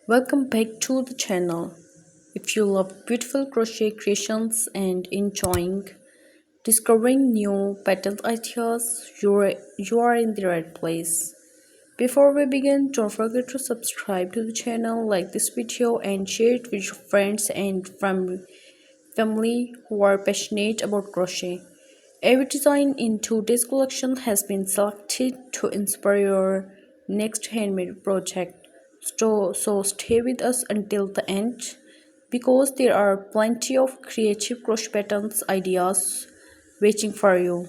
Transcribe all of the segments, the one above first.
Welcome back to the channel. If you love beautiful crochet creations and enjoying discovering new pattern ideas, you are in the right place. Before we begin, don't forget to subscribe to the channel, like this video and share it with your friends and family who are passionate about crochet. Every design in today's collection has been selected to inspire your next handmade project. So stay with us until the end because there are plenty of creative crochet patterns ideas waiting for you.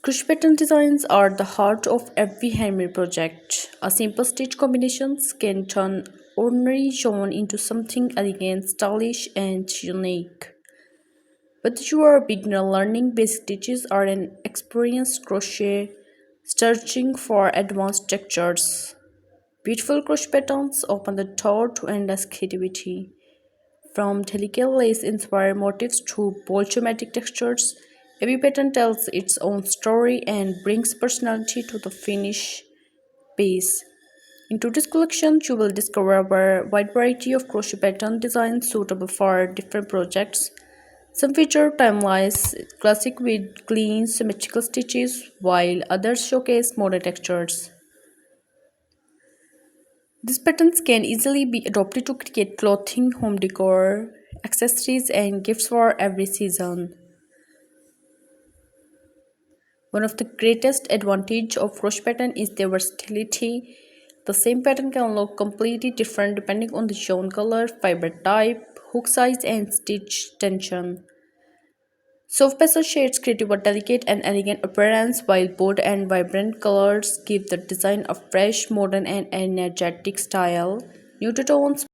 Crochet pattern designs are the heart of every handmade project. A simple stitch combinations can turn ordinary yarn into something elegant, stylish, and unique. Whether you are a beginner learning basic stitches or an experienced crochet searching for advanced textures, beautiful crochet patterns open the door to endless creativity. From delicate lace-inspired motifs to bold geometric textures, every pattern tells its own story and brings personality to the finished piece. In today's collection, you will discover a wide variety of crochet pattern designs suitable for different projects. Some feature timeless classic with clean symmetrical stitches, while others showcase modern textures. These patterns can easily be adopted to create clothing, home decor, accessories, and gifts for every season. One of the greatest advantages of crochet pattern is their versatility. The same pattern can look completely different depending on the yarn color, fiber type, hook size, and stitch tension. Soft pastel shades create a delicate and elegant appearance, while bold and vibrant colors give the design a fresh, modern, and energetic style. Neutral tones,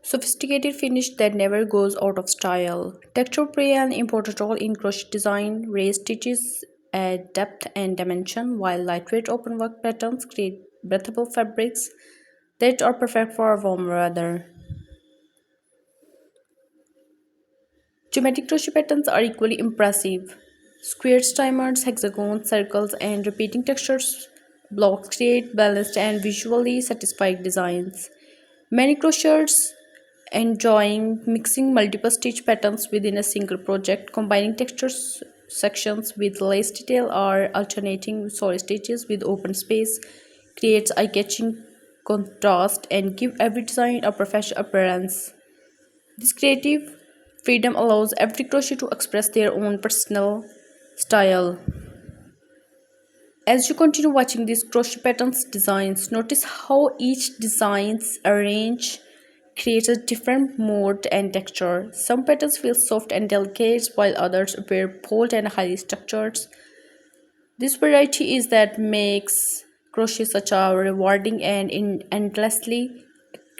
sophisticated finish that never goes out of style. Texture play an important role in crochet design. Raised stitches add depth and dimension, while lightweight openwork patterns create breathable fabrics that are perfect for warm weather. Geometric crochet patterns are equally impressive. Squares, diamonds, hexagons, circles, and repeating textures blocks create balanced and visually satisfying designs. Many crocheters enjoying mixing multiple stitch patterns within a single project, combining textures sections with lace detail or alternating solid stitches with open space creates eye-catching contrast and give every design a professional appearance. This creative freedom allows every crochet to express their own personal style. As you continue watching these crochet patterns designs, notice how each design's arrange creates a different mood and texture. Some patterns feel soft and delicate while others appear bold and highly structured. This variety is that makes crochet such a rewarding and endlessly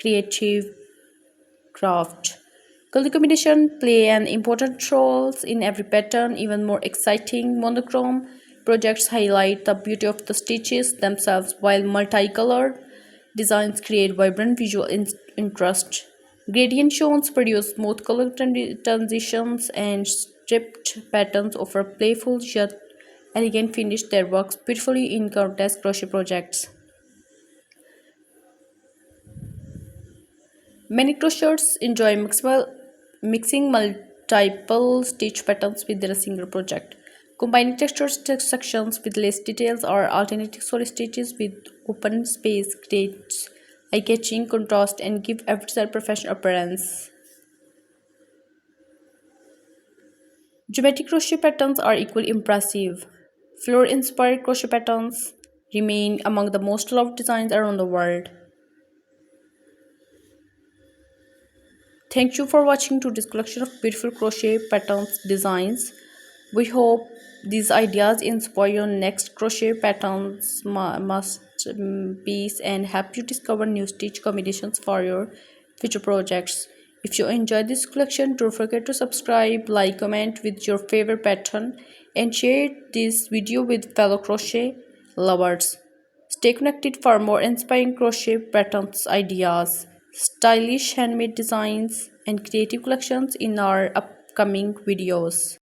creative craft. Color combination play an important role in every pattern. Even more exciting monochrome projects highlight the beauty of the stitches themselves, while multicolored designs create vibrant visual interest. Gradient shows produce smooth color transitions, and stripped patterns offer playful yet elegant finish that works beautifully in countless crochet projects. Many crocheters enjoy mixing multiple stitch patterns within a single project. Combining textured sections with lace details or alternating solid stitches with open space creates eye-catching contrast and give every style professional appearance. Geometric crochet patterns are equally impressive. Floral-inspired crochet patterns remain among the most loved designs around the world. Thank you for watching today's collection of beautiful crochet patterns designs. We hope these ideas inspire your next crochet patterns masterpiece and help you discover new stitch combinations for your future projects. If you enjoyed this collection, don't forget to subscribe, like, comment with your favorite pattern, and share this video with fellow crochet lovers. Stay connected for more inspiring crochet patterns ideas, stylish handmade designs, and creative collections in our upcoming videos.